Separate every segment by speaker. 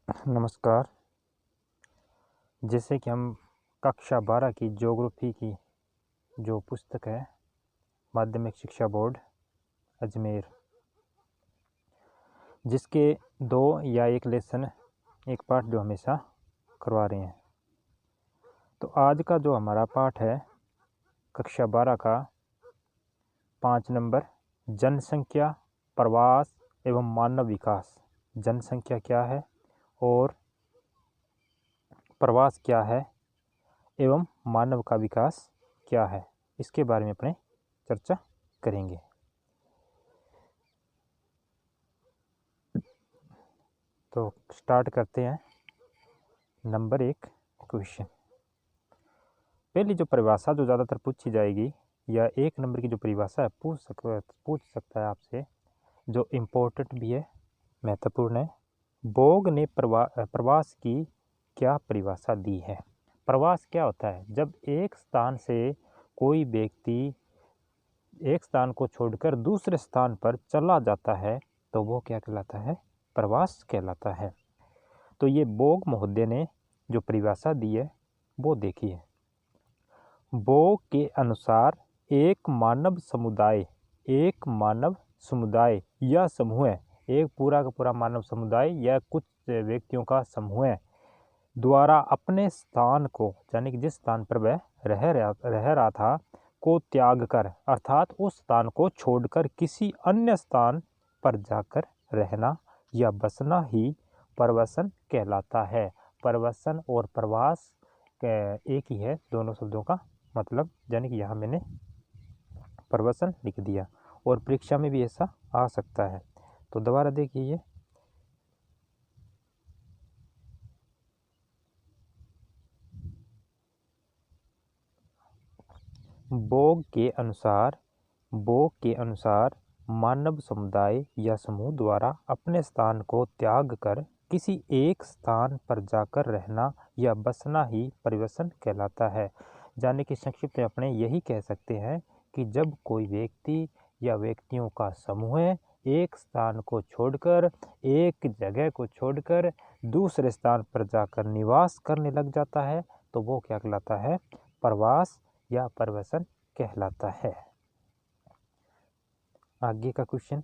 Speaker 1: नमस्कार। जैसे कि हम कक्षा 12 की ज्योग्राफी की जो पुस्तक है माध्यमिक शिक्षा बोर्ड अजमेर, जिसके 2 या 1 लेसन एक पाठ जो हमेशा करवा रहे हैं। तो आज का जो हमारा पाठ है कक्षा 12 का 5 नंबर, जनसंख्या, प्रवास एवं मानव विकास। जनसंख्या क्या है और प्रवास क्या है एवं मानव का विकास क्या है, इसके बारे में अपने चर्चा करेंगे। तो स्टार्ट करते हैं। Number 1 question. पहली जो परिभाषा जो ज़्यादातर पूछी जाएगी या 1 नंबर की जो परिभाषा है पूछ सकता है आपसे, जो इम्पोर्टेंट भी है, महत्वपूर्ण है। बोग ने प्रवास की क्या परिभाषा दी है। प्रवास क्या होता है? जब एक स्थान से कोई व्यक्ति एक स्थान को छोड़कर दूसरे स्थान पर चला जाता है तो वो क्या कहलाता है? प्रवास कहलाता है। तो ये बोग महोदय ने जो परिभाषा दी है वो देखिए। बोग के अनुसार एक मानव समुदाय या समूह, एक पूरा का पूरा मानव समुदाय या कुछ व्यक्तियों का समूह द्वारा अपने स्थान को, यानी कि जिस स्थान पर वह रह रहा था, को त्याग कर, अर्थात उस स्थान को छोड़कर किसी अन्य स्थान पर जाकर रहना या बसना ही प्रवसन कहलाता है। प्रवसन और प्रवास एक ही है, दोनों शब्दों का मतलब, यानी कि यहाँ मैंने प्रवसन लिख दिया और परीक्षा में भी ऐसा आ सकता है। तो दोबारा देखिए, ये बोग के अनुसार मानव समुदाय या समूह द्वारा अपने स्थान को त्याग कर किसी एक स्थान पर जाकर रहना या बसना ही परिवसन कहलाता है। यानी कि संक्षिप्त में अपने यही कह सकते हैं कि जब कोई व्यक्ति या व्यक्तियों का समूह एक स्थान को छोड़कर, एक जगह को छोड़कर दूसरे स्थान पर जाकर निवास करने लग जाता है तो वो क्या कहलाता है? प्रवास या प्रवसन कहलाता है। आगे का क्वेश्चन।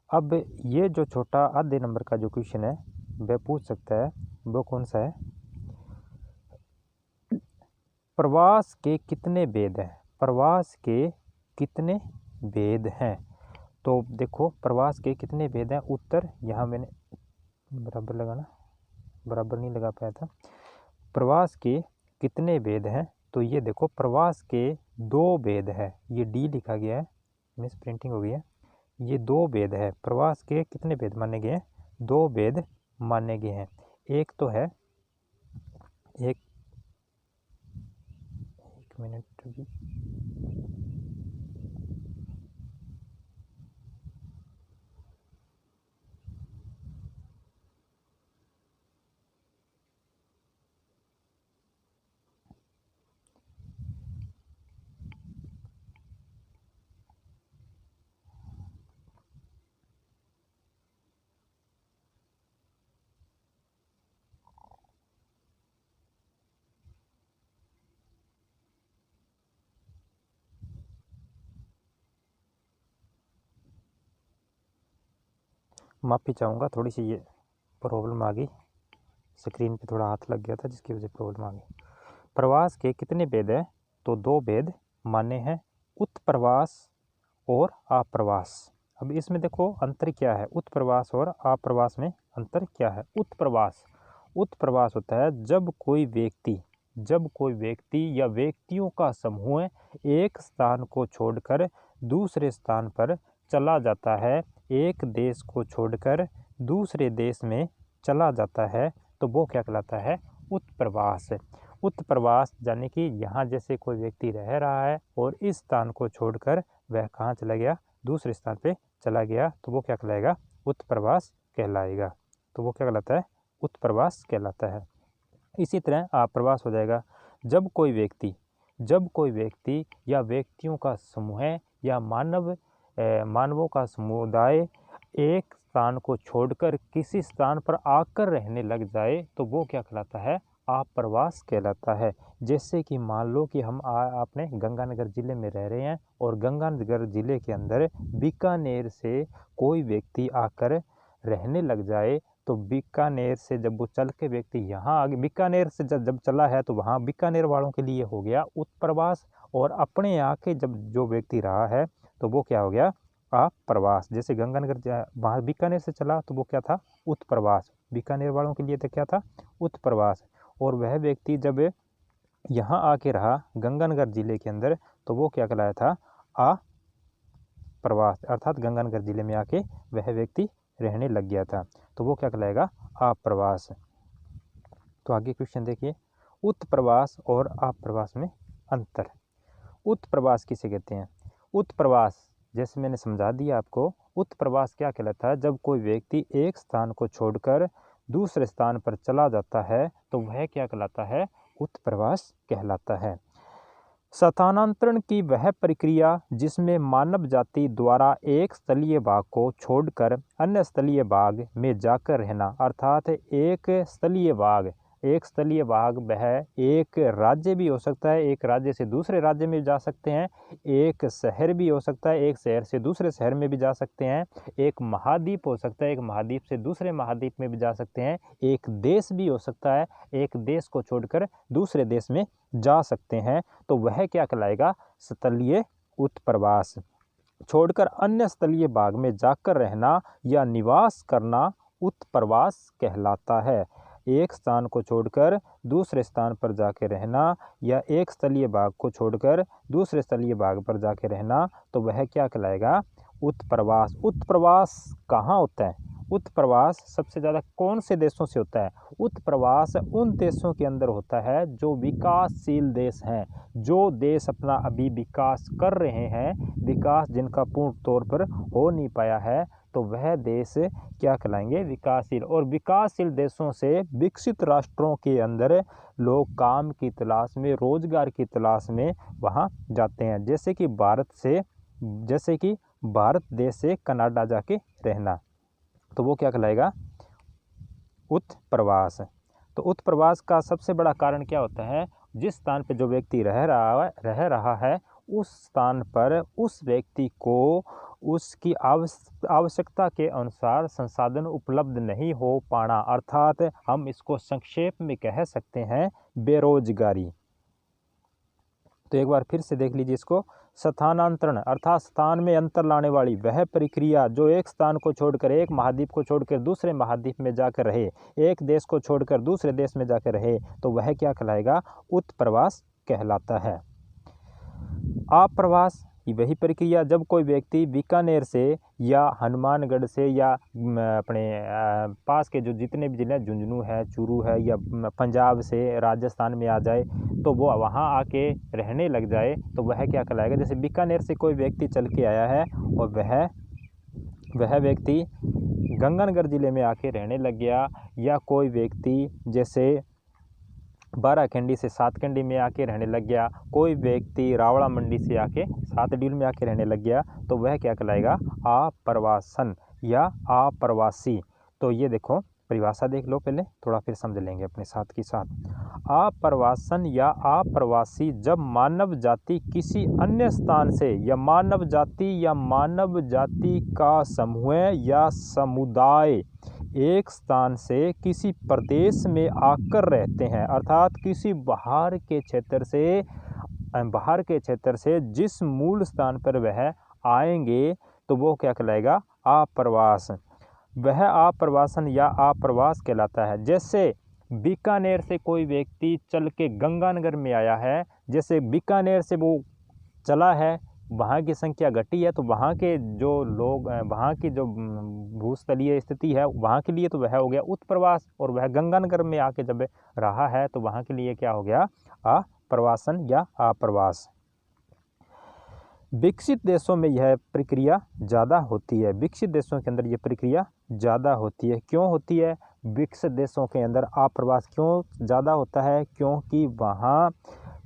Speaker 1: अब ये जो छोटा आधे नंबर का जो क्वेश्चन है वह पूछ सकता है, वो कौन सा है? प्रवास के कितने भेद हैं? प्रवास के कितने भेद हैं? तो देखो, प्रवास के कितने भेद हैं? उत्तर यहाँ मैंने बराबर लगाना, बराबर नहीं लगा पाया था। प्रवास के कितने भेद हैं? तो ये देखो, प्रवास के 2 भेद है। ये डी लिखा गया है, मिस प्रिंटिंग हो गई है। ये 2 भेद है। प्रवास के कितने भेद माने गए हैं? 2 भेद माने गए हैं। एक तो है, एक मिनट भी, माफ़ी चाहूँगा, थोड़ी सी ये प्रॉब्लम आ गई, स्क्रीन पे थोड़ा हाथ लग गया था जिसकी वजह से प्रॉब्लम आ गई। प्रवास के कितने भेद हैं? तो 2 भेद माने हैं, उत्प्रवास और अप्रवास। अब इसमें देखो अंतर क्या है, उत्प्रवास और अप्रवास में अंतर क्या है? उत्प्रवास होता है जब कोई व्यक्ति या व्यक्तियों का समूह एक स्थान को छोड़कर दूसरे स्थान पर चला जाता है, एक देश को छोड़कर दूसरे देश में चला जाता है, तो वो क्या कहलाता है? उत्प्रवास। उत्प्रवास यानी कि यहाँ जैसे कोई व्यक्ति रह रहा है और इस स्थान को छोड़कर वह कहाँ चला गया? दूसरे स्थान पे चला गया, तो वो क्या कहलाएगा? उत्प्रवास कहलाएगा। तो वो क्या कहलाता है? उत्प्रवास कहलाता है। इसी तरह अप्रवास हो जाएगा, जब कोई व्यक्ति या व्यक्तियों का समूह या मानवों का समुदाय एक स्थान को छोड़कर किसी स्थान पर आकर रहने लग जाए तो वो क्या कहलाता है, आप्रवास कहलाता है। जैसे कि मान लो कि हम अपने गंगानगर ज़िले में रह रहे हैं और गंगानगर ज़िले के अंदर बीकानेर से कोई व्यक्ति आकर रहने लग जाए तो बीकानेर से जब वो चल के व्यक्ति यहाँ आगे बीकानेर से जब चला है तो वहाँ बीकानेर वालों के लिए हो गया उत्प्रवास, और अपने यहाँ के जब जो व्यक्ति रहा है तो वो क्या हो गया, आप्रवास। जैसे गंगानगर वहाँ बीकानेर से चला तो वो क्या था, उत्प्रवास। बीकानेर वालों के लिए तो क्या था, उत्प्रवास। और वह व्यक्ति जब यहाँ आके रहा गंगानगर जिले के अंदर तो वो क्या कहलाया था, आप्रवास। अर्थात गंगानगर जिले में आके वह व्यक्ति रहने लग गया था तो वो क्या कहलाएगा, आप्रवास। तो आगे क्वेश्चन देखिए, उत्प्रवास और आप्रवास में अंतर। उत्प्रवास किसे कहते हैं, उत्प्रवास जैसे मैंने समझा दिया आपको, उत्प्रवास क्या कहलाता है, जब कोई व्यक्ति एक स्थान को छोड़कर दूसरे स्थान पर चला जाता है तो वह क्या कहलाता है, उत्प्रवास कहलाता है। स्थानांतरण की वह प्रक्रिया जिसमें मानव जाति द्वारा एक स्थलीय भाग को छोड़कर अन्य स्थलीय भाग में जाकर रहना, अर्थात एक स्थलीय भाग वह एक राज्य भी हो सकता है, एक राज्य से दूसरे राज्य में जा सकते हैं, एक शहर भी हो सकता है, एक शहर से दूसरे शहर में भी जा सकते हैं, एक महाद्वीप हो सकता है, एक महाद्वीप से दूसरे महाद्वीप में भी जा सकते हैं, एक देश भी हो सकता है, एक देश को छोड़कर दूसरे देश में जा सकते हैं, तो वह क्या कहलाएगा, स्थलीय उत्प्रवास। छोड़कर अन्य स्थलीय भाग में जाकर रहना या निवास करना उत्प्रवास कहलाता है। एक स्थान को छोड़कर दूसरे स्थान पर जाके रहना या एक स्थलीय भाग को छोड़कर दूसरे स्थलीय भाग पर जाके रहना तो वह क्या कहलाएगा, उत्प्रवास। उत्प्रवास कहाँ होता है, उत्प्रवास सबसे ज़्यादा कौन से देशों से होता है, उत्प्रवास उन देशों के अंदर होता है जो विकासशील देश हैं, जो देश अपना अभी विकास कर रहे हैं, विकास जिनका पूर्ण तौर पर हो नहीं पाया है, तो वह देश क्या कहलाएंगे, विकासशील। और विकासशील देशों से विकसित राष्ट्रों के अंदर लोग काम की तलाश में, रोजगार की तलाश में वहाँ जाते हैं। जैसे कि भारत देश से कनाडा जाके रहना, तो वो क्या कहलाएगा, उत्प्रवास। तो उत्प्रवास का सबसे बड़ा कारण क्या होता है, जिस स्थान पे जो व्यक्ति रह रहा है उस स्थान पर उस व्यक्ति को उसकी आवश्यकता के अनुसार संसाधन उपलब्ध नहीं हो पाना, अर्थात हम इसको संक्षेप में कह सकते हैं बेरोजगारी। तो एक बार फिर से देख लीजिए इसको, स्थानांतरण अर्थात स्थान में अंतर लाने वाली वह प्रक्रिया जो एक स्थान को छोड़कर, एक महाद्वीप को छोड़कर दूसरे महाद्वीप में जाकर रहे, एक देश को छोड़कर दूसरे देश में जाकर रहे, तो वह क्या कहलाएगा, उत्प्रवास कहलाता है। आप्रवास वही प्रक्रिया जब कोई व्यक्ति बीकानेर से या हनुमानगढ़ से या अपने पास के जो जितने भी जिले, झुंझुनू है, चूरू है, या पंजाब से राजस्थान में आ जाए तो वो वहाँ आके रहने लग जाए तो वह क्या कहलाएगा। जैसे बीकानेर से कोई व्यक्ति चल के आया है और वह व्यक्ति गंगानगर ज़िले में आके रहने लग गया, या कोई व्यक्ति जैसे बाराखंडी से सातकंडी में आके रहने लग गया, कोई व्यक्ति रावड़ा मंडी से आके सातडील में आके रहने लग गया, तो वह क्या कहलाएगा, आप्रवासन या आप्रवासी। तो ये देखो परिभाषा देख लो पहले, थोड़ा फिर समझ लेंगे अपने साथ के साथ। आप्रवासन या आप्रवासी जब मानव जाति किसी अन्य स्थान से या मानव जाति का समूह या समुदाय एक स्थान से किसी प्रदेश में आकर रहते हैं, अर्थात किसी बाहर के क्षेत्र से जिस मूल स्थान पर वह आएंगे तो वो क्या कहलाएगा, आप्रवास। वह आप्रवासन या आप्रवास कहलाता है। जैसे बीकानेर से कोई व्यक्ति चल के गंगानगर में आया है, जैसे बीकानेर से वो चला है, वहाँ की संख्या घटी है, तो वहाँ के जो लोग, वहाँ की जो भूस्थलीय स्थिति है वहाँ के लिए तो वह हो गया उत्प्रवास, और वह गंगानगर में आके जब रहा है तो वहाँ के लिए क्या हो गया, आप्रवासन या आप्रवास। विकसित देशों में यह प्रक्रिया ज़्यादा होती है, विकसित देशों के अंदर यह प्रक्रिया ज़्यादा होती है। क्यों होती है विकसित देशों के अंदर आप्रवास क्यों ज़्यादा होता है, क्योंकि वहाँ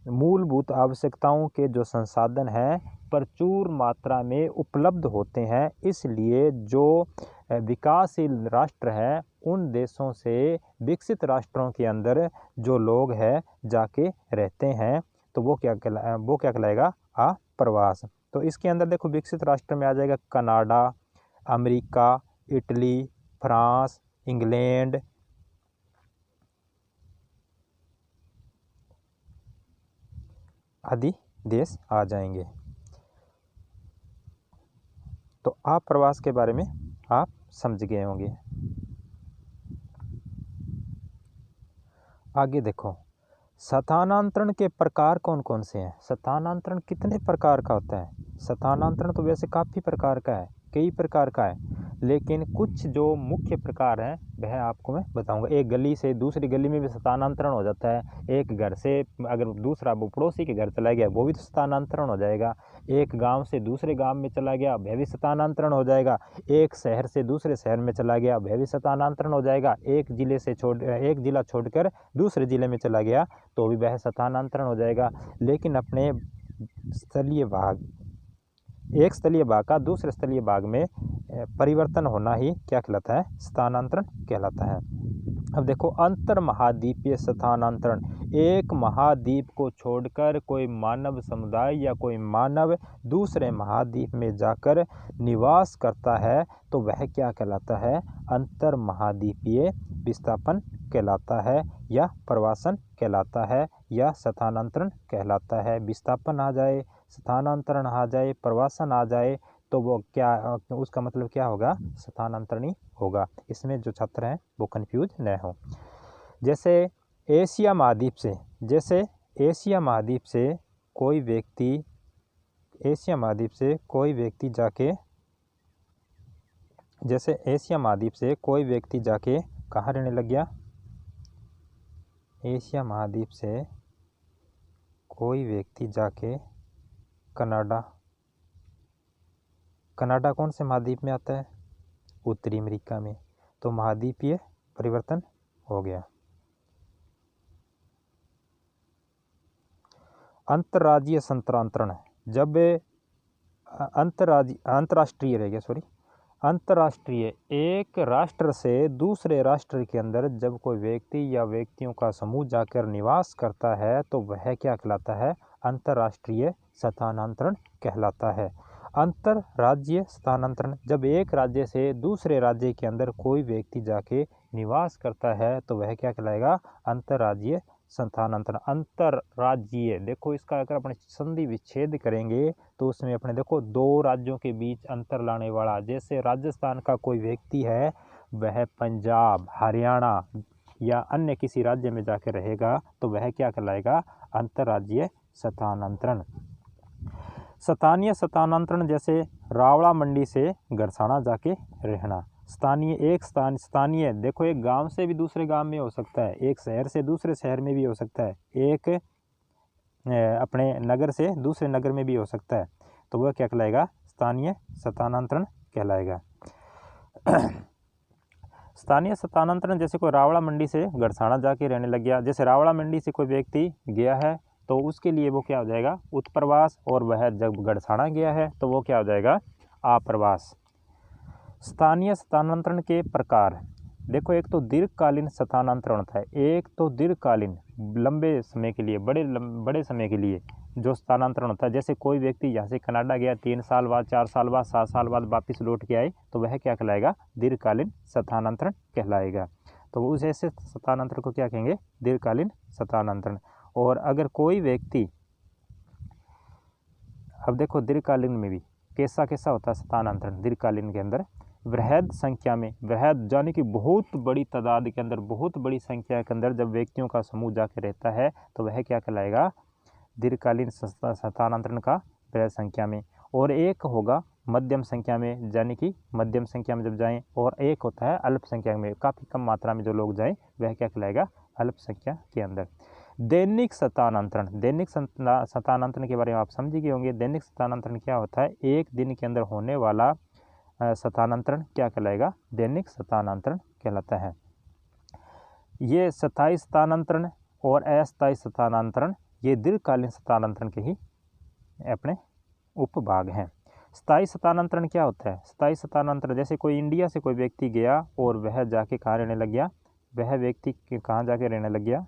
Speaker 1: मूलभूत आवश्यकताओं के जो संसाधन हैं प्रचुर मात्रा में उपलब्ध होते हैं, इसलिए जो विकासशील राष्ट्र है उन देशों से विकसित राष्ट्रों के अंदर जो लोग हैं जाके रहते हैं, तो वो क्या कहलाएगा? आप्रवास। तो इसके अंदर देखो विकसित राष्ट्र में आ जाएगा Canada, America, Italy, France, England, आदि देश आ जाएंगे। तो आप्रवास के बारे में आप समझ गए होंगे। आगे देखो, स्थानांतरण के प्रकार कौन कौन से हैं? स्थानांतरण कितने प्रकार का होता है? स्थानांतरण तो वैसे काफ़ी प्रकार का है, कई प्रकार का है, लेकिन कुछ जो मुख्य प्रकार हैं वह आपको मैं बताऊंगा। एक गली से दूसरी गली में भी स्थानांतरण हो जाता है। एक घर से अगर दूसरा वो पड़ोसी के घर चला गया वो भी तो स्थानांतरण हो जाएगा। एक गांव से दूसरे गांव में चला गया वह भी स्थानांतरण हो जाएगा। एक शहर से दूसरे शहर में चला गया वह भी स्थानांतरण हो जाएगा। एक जिला छोड़कर दूसरे जिले में चला गया तो भी वह स्थानांतरण हो जाएगा। लेकिन अपने स्थलीय भाग, एक स्थलीय भाग का दूसरे स्थलीय भाग में परिवर्तन होना ही क्या कहलाता है? स्थानांतरण कहलाता है। अब देखो, अंतर महाद्वीपीय स्थानांतरण, एक महाद्वीप को छोड़कर कोई मानव समुदाय या कोई मानव दूसरे महाद्वीप में जाकर निवास करता है तो वह क्या कहलाता है? अंतर महाद्वीपीय विस्थापन कहलाता है, या प्रवासन कहलाता है, या स्थानांतरण कहलाता है। विस्थापन आ जाए, स्थानांतरण आ जाए, प्रवासन आ जाए तो वो क्या, उसका मतलब क्या होगा? स्थानांतरण ही होगा। इसमें जो छात्र हैं वो कंफ्यूज न हो। जैसे एशिया महाद्वीप से कोई व्यक्ति जाके कहाँ रहने लग गया? एशिया महाद्वीप से कोई व्यक्ति जाके कनाडा कौन से महाद्वीप में आता है? उत्तरी अमेरिका में। तो महाद्वीपीय परिवर्तन हो गया। अंतर्राज्यीय स्थानांतरण, जब अंतर्राष्ट्रीय एक राष्ट्र से दूसरे राष्ट्र के अंदर जब कोई व्यक्ति या व्यक्तियों का समूह जाकर निवास करता है तो वह क्या कहलाता है? अंतर्राष्ट्रीय स्थानांतरण कहलाता है। अंतर्राज्यीय स्थानांतरण, जब एक राज्य से दूसरे राज्य के अंदर कोई व्यक्ति जाके निवास करता है तो वह क्या कहलाएगा? अंतर्राज्यीय स्थानांतरण। अंतर्राज्यीय, देखो इसका अगर अपने संधि विच्छेद करेंगे तो उसमें अपने देखो दो राज्यों के बीच अंतर लाने वाला, जैसे राजस्थान का कोई व्यक्ति है वह पंजाब, हरियाणा या अन्य किसी राज्य में जाकर रहेगा तो वह क्या कहलाएगा? अंतर्राज्यीय स्थानांतरण। स्थानीय स्थानांतरण, जैसे रावड़ा मंडी से गड़साना जाके रहना। स्थानीय देखो, एक गांव से भी दूसरे गांव में हो सकता है, एक शहर से दूसरे शहर में भी हो सकता है, एक अपने नगर से दूसरे नगर में भी हो सकता है, तो वह क्या कहलाएगा? स्थानीय स्थानांतरण कहलाएगा। स्थानीय स्थानांतरण, जैसे कोई रावड़ा मंडी से गड़साना जाके रहने लग गया, जैसे रावड़ा मंडी से कोई व्यक्ति गया है तो उसके लिए वो क्या हो जाएगा? उत्प्रवास, और वह जब गड़साना गया है तो वो क्या हो जाएगा? आप्रवास। स्थानीय स्थानांतरण के प्रकार, देखो एक तो दीर्घकालीन स्थानांतरण होता है, एक तो दीर्घकालीन लंबे समय के लिए, बड़े समय के लिए जो स्थानांतरण होता है, जैसे कोई व्यक्ति यहाँ से कनाडा गया 3 साल बाद, 4 साल बाद, 7 साल बाद वापस लौट के आए तो वह क्या कहलाएगा? दीर्घकालीन स्थानांतरण कहलाएगा। तो उस ऐसे स्थानांतरण को क्या कहेंगे? दीर्घकालीन स्थानांतरण। और अगर कोई व्यक्ति, अब देखो दीर्घकालीन में भी कैसा होता है स्थानांतरण? दीर्घकालीन के अंदर वृहद संख्या में, वृहद यानी कि बहुत बड़ी तादाद के अंदर, बहुत बड़ी संख्या के अंदर जब व्यक्तियों का समूह जाकर रहता है तो वह क्या कहलाएगा? दीर्घकालीन स्थानांतरण का वृहद संख्या में। और एक होगा मध्यम संख्या में, यानी कि मध्यम संख्या में जब जाएं, और एक होता है अल्प संख्या में, काफ़ी कम मात्रा में जो लोग जाएं वह क्या कहलाएगा? अल्प संख्या के अंदर। दैनिक स्थानांतरण, दैनिक स्थानांतरण के बारे में आप समझ गए होंगे। दैनिक स्थानांतरण क्या होता है? एक दिन के अंदर होने वाला स्थानांतरण क्या कहलाएगा? दैनिक स्थानांतरण कहलाता है। ये स्थायी स्थानांतरण और अस्थायी स्थानांतरण ये दीर्घकालीन स्थानांतरण के ही अपने उपभाग हैं। स्थायी स्थानांतरण क्या होता है? स्थायी स्थानांतरण जैसे कोई इंडिया से कोई व्यक्ति गया और वह जाके कहाँ रहने लग गया, वह व्यक्ति कहाँ जाके रहने लग गया,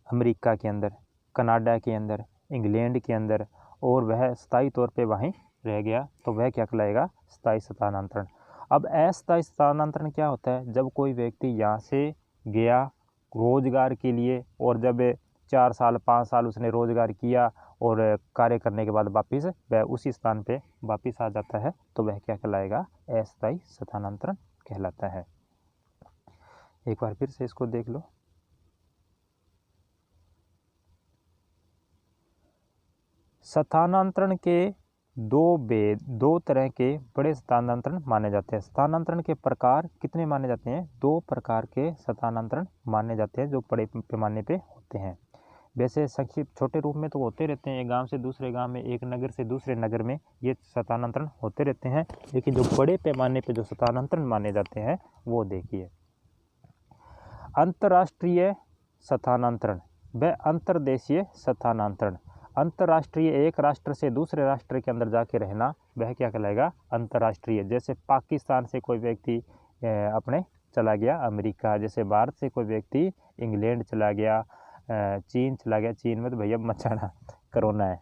Speaker 1: अमेरिका के अंदर, कनाडा के अंदर, इंग्लैंड के अंदर, और वह स्थायी तौर पे वहीं रह गया, तो वह क्या कहलाएगा? स्थायी स्थानांतरण। अब अस्थायी स्थानांतरण क्या होता है? जब कोई व्यक्ति यहाँ से गया रोजगार के लिए और जब 4 साल 5 साल उसने रोजगार किया और कार्य करने के बाद वापिस वह उसी स्थान पे वापिस आ जाता है, तो वह क्या कहलाएगा? अस्थायी स्थानांतरण कहलाता है। एक बार फिर से इसको देख लो। स्थानांतरण के दो तरह के बड़े स्थानांतरण माने जाते हैं। स्थानांतरण के प्रकार कितने माने जाते हैं? 2 प्रकार के स्थानांतरण माने जाते हैं जो बड़े पैमाने पे होते हैं। वैसे संक्षिप्त छोटे रूप में तो होते रहते हैं, एक गांव से दूसरे गांव में, एक नगर से दूसरे नगर में ये स्थानांतरण होते रहते हैं, लेकिन जो बड़े पैमाने पे जो स्थानांतरण माने जाते हैं वो देखिए। अंतर्राष्ट्रीय स्थानांतरण व अंतर्देशीय स्थानांतरण। अंतर्राष्ट्रीय एक राष्ट्र से दूसरे राष्ट्र के अंदर जाके रहना, वह क्या कहलाएगा? अंतर्राष्ट्रीय। जैसे पाकिस्तान से कोई व्यक्ति अपने चला गया अमेरिका, जैसे भारत से कोई व्यक्ति इंग्लैंड चला गया, चीन चला गया, चीन में तो भैया मचाना कोरोना है।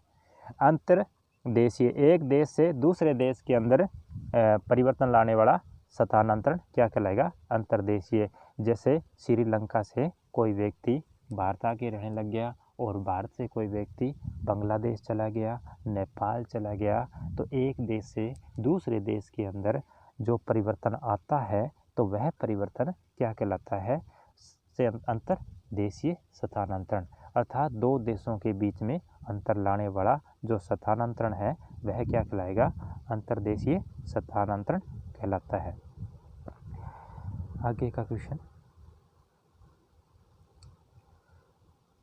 Speaker 1: अंतर्देशीय एक देश से दूसरे देश के अंदर परिवर्तन लाने वाला स्थानांतरण क्या कहलाएगा? अंतर्देशीय। जैसे श्रीलंका से कोई व्यक्ति भारत आके रहने लग गया और भारत से कोई व्यक्ति बांग्लादेश चला गया, नेपाल चला गया, तो एक देश से दूसरे देश के अंदर जो परिवर्तन आता है तो वह परिवर्तन क्या कहलाता है? से अंतर्देशीय स्थानांतरण। अर्थात 2 देशों के बीच में अंतर लाने वाला जो स्थानांतरण है वह क्या कहलाएगा? अंतर्देशीय स्थानांतरण कहलाता है। आगे का क्वेश्चन,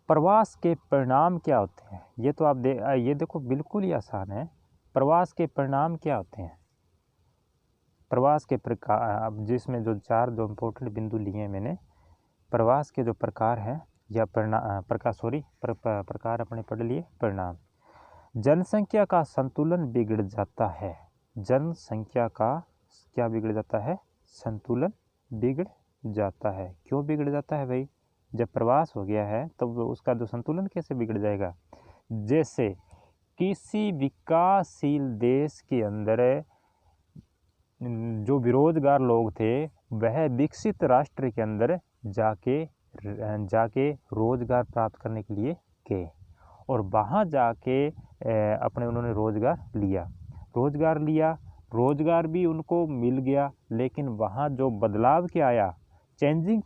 Speaker 1: प्रवास के परिणाम क्या होते हैं? ये तो आप ये देखो बिल्कुल ही आसान है। प्रवास के परिणाम क्या होते हैं? प्रवास के प्रकार, अब जिसमें जो 4 जो इम्पोर्टेंट बिंदु लिए हैं मैंने, प्रवास के जो प्रकार हैं या प्रकार अपने पढ़ लिए। परिणाम, जनसंख्या का संतुलन बिगड़ जाता है। जनसंख्या का क्या बिगड़ जाता है? संतुलन बिगड़ जाता है। क्यों बिगड़ जाता है भाई? जब प्रवास हो गया है तो उसका जो संतुलन कैसे बिगड़ जाएगा? जैसे किसी विकासशील देश के अंदर जो बेरोजगार लोग थे वह विकसित राष्ट्र के अंदर जाके रोजगार प्राप्त करने के लिए गए और वहाँ जाके अपने उन्होंने रोजगार लिया, रोजगार भी उनको मिल गया, लेकिन वहाँ जो बदलाव क्या आया? चेंजिंग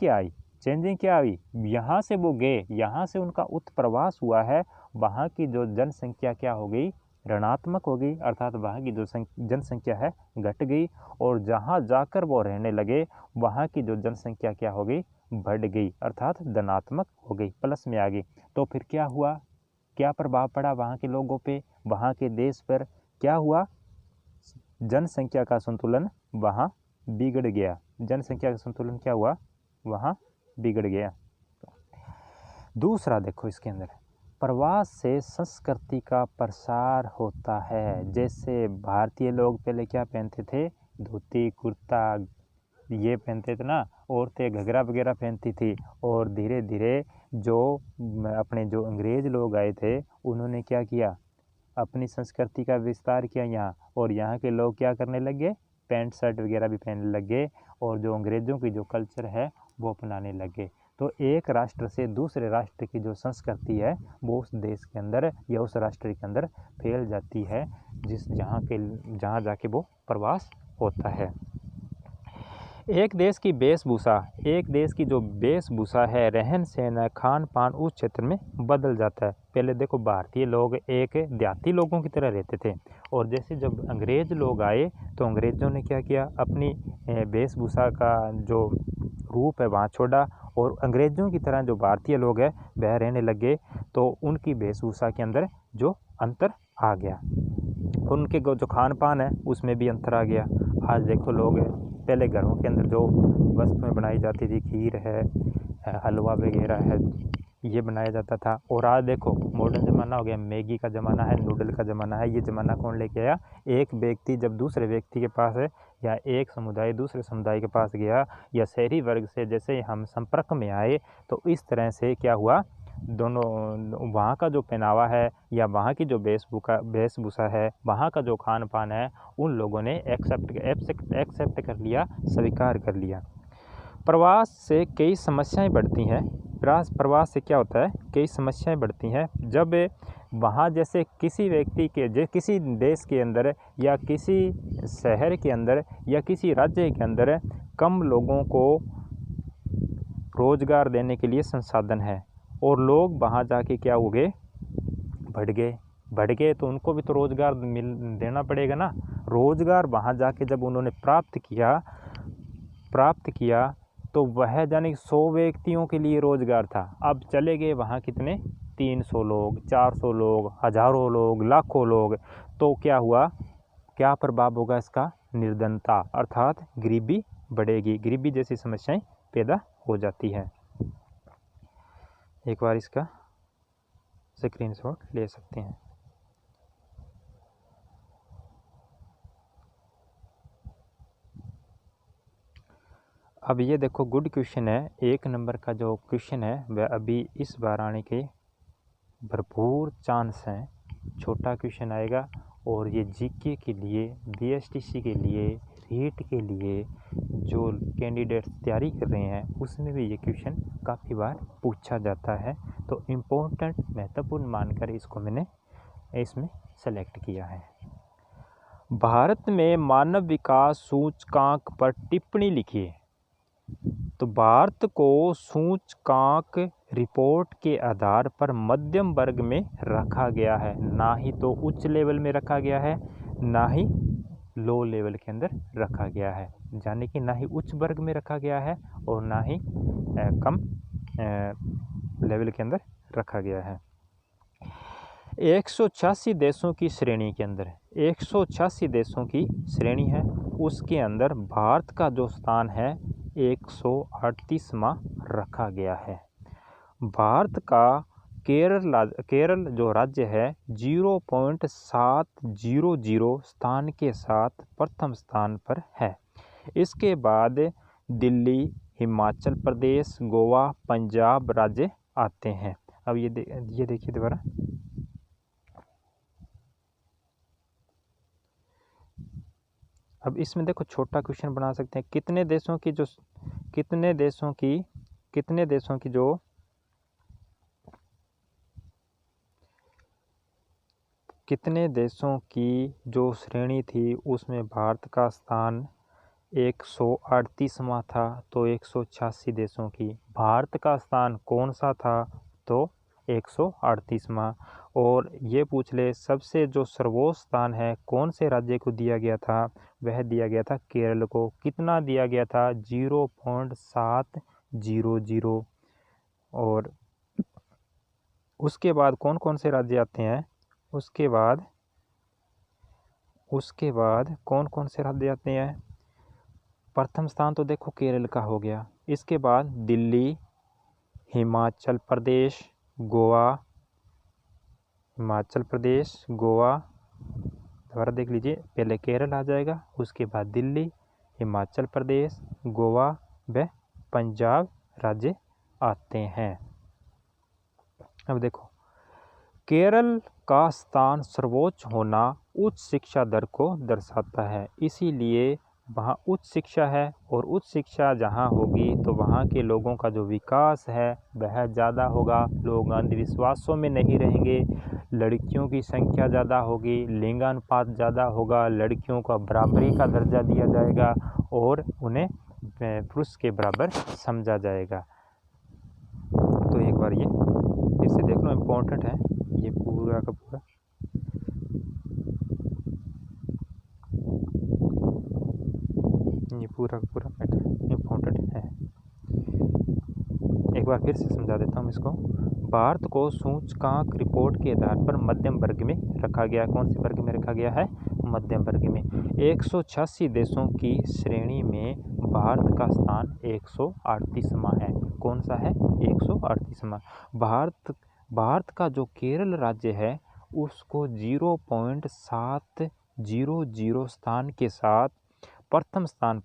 Speaker 1: क्या आई? यहाँ से वो गए, यहाँ से उनका उत्प्रवास हुआ है, वहाँ की जो जनसंख्या क्या हो गई? ऋणात्मक हो गई, अर्थात वहाँ की जो जनसंख्या है घट गई, और जहाँ जाकर वो रहने लगे वहाँ की जो जनसंख्या क्या हो गई? बढ़ गई, अर्थात धनात्मक हो गई, प्लस में आ गई। तो फिर क्या हुआ? क्या प्रभाव पड़ा वहाँ के लोगों पे, वहाँ के देश पर? क्या हुआ? जनसंख्या का संतुलन वहाँ बिगड़ गया। जनसंख्या का संतुलन क्या हुआ? वहाँ बिगड़ गया। दूसरा देखो इसके अंदर, प्रवास से संस्कृति का प्रसार होता है। जैसे भारतीय लोग पहले क्या पहनते थे? धोती कुर्ता ये पहनते थे ना, औरतें घघरा वगैरह पहनती थी, और धीरे धीरे जो अपने जो अंग्रेज लोग आए थे उन्होंने क्या किया? अपनी संस्कृति का विस्तार किया यहाँ, और यहाँ के लोग क्या करने लग गए? पैंट शर्ट वगैरह भी पहनने लग गए, और जो अंग्रेज़ों की जो कल्चर है वो अपनाने लग गए। तो एक राष्ट्र से दूसरे राष्ट्र की जो संस्कृति है वो उस देश के अंदर या उस राष्ट्र के अंदर फैल जाती है, जहाँ जाके वो प्रवास होता है। एक देश की जो वेशभूषा है, रहन सहन, खान पान उस क्षेत्र में बदल जाता है। पहले देखो भारतीय लोग एक देहाती लोगों की तरह रहते थे, और जैसे जब अंग्रेज लोग आए तो अंग्रेज़ों ने क्या किया? अपनी वेशभूषा का जो रूप है वहाँ छोड़ा, और अंग्रेज़ों की तरह जो भारतीय लोग हैं वह रहने लगे, तो उनकी वेशभूषा के अंदर जो अंतर आ गया, उनके जो खान पान है उसमें भी अंतर आ गया। आज देखो लोग पहले घरों के अंदर जो वस्तुएं बनाई जाती थी, खीर है, हलवा वगैरह है, ये बनाया जाता था। और आज देखो मॉडर्न ज़माना हो गया, मैगी का ज़माना है, नूडल का ज़माना है। ये ज़माना कौन लेके आया? एक व्यक्ति जब दूसरे व्यक्ति के पास है, या एक समुदाय दूसरे समुदाय के पास गया, या शहरी वर्ग से जैसे हम संपर्क में आए, तो इस तरह से क्या हुआ, दोनों वहाँ का जो पहनावा है या वहाँ की जो वेशभूषा है, वहाँ का जो खान पान है, उन लोगों ने एक्सेप्ट कर लिया, स्वीकार कर लिया। प्रवास से कई समस्याएं बढ़ती हैं। प्रवास से क्या होता है? कई समस्याएं बढ़ती हैं। जब वहाँ जैसे किसी व्यक्ति के किसी देश के अंदर या किसी शहर के अंदर या किसी राज्य के अंदर कम लोगों को रोज़गार देने के लिए संसाधन है, और लोग वहाँ जाके क्या हो गए? बढ़ गए तो उनको भी तो रोज़गार देना पड़ेगा ना। रोज़गार वहाँ जाके जब उन्होंने प्राप्त किया तो वह जाने 100 व्यक्तियों के लिए रोज़गार था। अब चले गए वहाँ कितने? 300 लोग, 400 लोग, हज़ारों लोग, लाखों लोग। तो क्या हुआ? क्या प्रभाव होगा इसका? निर्धनता, अर्थात गरीबी बढ़ेगी, गरीबी जैसी समस्याएं पैदा हो जाती है। एक बार इसका स्क्रीनशॉट ले सकते हैं। अब ये देखो गुड क्वेश्चन है। 1 नंबर का जो क्वेश्चन है वह अभी इस बार आने के भरपूर चांस हैं। छोटा क्वेश्चन आएगा, और ये जीके के लिए, बीएसटीसी के लिए, रीट के लिए जो कैंडिडेट्स तैयारी कर रहे हैं उसमें भी ये क्वेश्चन काफ़ी बार पूछा जाता है। तो इम्पोर्टेंट, महत्वपूर्ण मानकर इसको मैंने इसमें सेलेक्ट किया है। भारत में मानव विकास सूचकांक पर टिप्पणी लिखिए। तो भारत को सूचकांक रिपोर्ट के आधार पर मध्यम वर्ग में रखा गया है, ना ही तो उच्च लेवल में रखा गया है, ना ही लो लेवल के अंदर रखा गया है। यानी कि ना ही उच्च वर्ग में रखा गया है और ना ही कम लेवल के अंदर रखा गया है। 186 देशों की श्रेणी के अंदर 186 देशों की श्रेणी है, उसके अंदर भारत का जो स्थान है 138वां रखा गया है। भारत का केरल जो राज्य है 0.700 स्थान के साथ प्रथम स्थान पर है। इसके बाद दिल्ली, हिमाचल प्रदेश, गोवा, पंजाब राज्य आते हैं। अब ये देखिए दोबारा, अब इसमें देखो छोटा क्वेश्चन बना सकते हैं। कितने देशों की जो श्रेणी थी उसमें भारत का स्थान 138वां था। तो 186 देशों की भारत का स्थान कौन सा था? तो 138वां। और ये पूछ ले सबसे जो सर्वोच्च स्थान है कौन से राज्य को दिया गया था? वह दिया गया था केरल को। कितना दिया गया था? 0.700। और उसके बाद कौन कौन से राज्य आते हैं? उसके बाद कौन कौन से राज्य आते हैं? प्रथम स्थान तो देखो केरल का हो गया। इसके बाद दिल्ली, हिमाचल प्रदेश, गोवा, दोबारा देख लीजिए, पहले केरल आ जाएगा, उसके बाद दिल्ली, हिमाचल प्रदेश, गोवा व पंजाब राज्य आते हैं। अब देखो, केरल का स्थान सर्वोच्च होना उच्च शिक्षा दर को दर्शाता है, इसीलिए वहाँ उच्च शिक्षा है, और उच्च शिक्षा जहाँ होगी तो वहाँ के लोगों का जो विकास है वह ज़्यादा होगा। लोग अंधविश्वासों में नहीं रहेंगे, लड़कियों की संख्या ज़्यादा होगी, लिंगानुपात ज़्यादा होगा, लड़कियों का बराबरी का दर्जा दिया जाएगा और उन्हें पुरुष के बराबर समझा जाएगा। तो एक बार ये फिर से देख लो, इम्पोर्टेंट है ये पूरा का पूरा। ये पूरा का पूरा मैटर इम्पोर्टेंट है। एक बार फिर से समझा देता हूँ इसको। भारत को सूचकांक रिपोर्ट के आधार पर मध्यम वर्ग में रखा गया। कौन से वर्ग में रखा गया है? मध्यम वर्ग में। 186 देशों की श्रेणी में भारत का स्थान 138वां है। कौन सा है? 138वां। भारत का जो केरल राज्य है उसको 0.700 स्थान के साथ प्रथम स्थान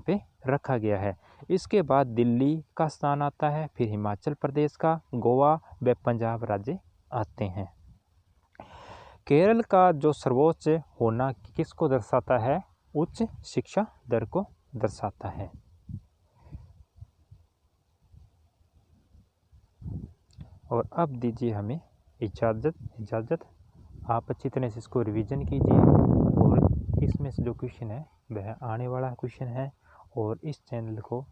Speaker 1: पे रखा गया है। इसके बाद दिल्ली का स्थान आता है, फिर हिमाचल प्रदेश का, गोवा व पंजाब राज्य आते हैं। केरल का जो सर्वोच्च होना किसको दर्शाता है? उच्च शिक्षा दर को दर्शाता है। और अब दीजिए हमें इजाज़त। आप अच्छी तरह से इसको रिवीजन कीजिए और इसमें से जो क्वेश्चन है वह आने वाला क्वेश्चन है। और इस चैनल को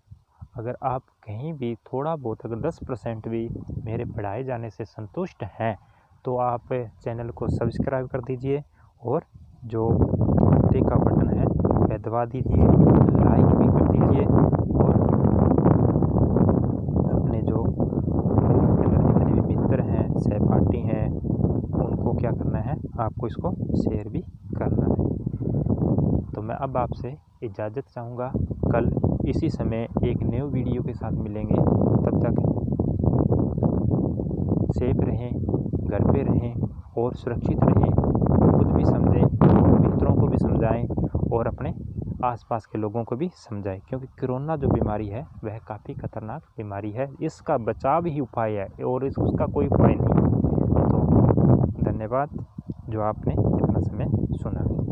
Speaker 1: अगर आप कहीं भी थोड़ा बहुत अगर 10% भी मेरे पढ़ाए जाने से संतुष्ट हैं तो आप चैनल को सब्सक्राइब कर दीजिए और जो घंटे का बटन है वह दबा दीजिए, लाइक भी कर दीजिए और अपने जो ग्रुप के अंदर जितने भी मित्र हैं, सहपाठी हैं, उनको क्या करना है? आपको इसको शेयर भी करना है। तो मैं अब आपसे इजाज़त चाहूँगा। कल इसी समय एक न्यू वीडियो के साथ मिलेंगे। तब तक सेफ रहें, घर पे रहें और सुरक्षित रहें। खुद भी समझें और मित्रों को भी समझाएं और अपने आसपास के लोगों को भी समझाएं, क्योंकि कोरोना जो बीमारी है वह काफ़ी खतरनाक बीमारी है। इसका बचाव ही उपाय है और उसका कोई उपाय नहीं। तो धन्यवाद जो आपने इतना समय सुना।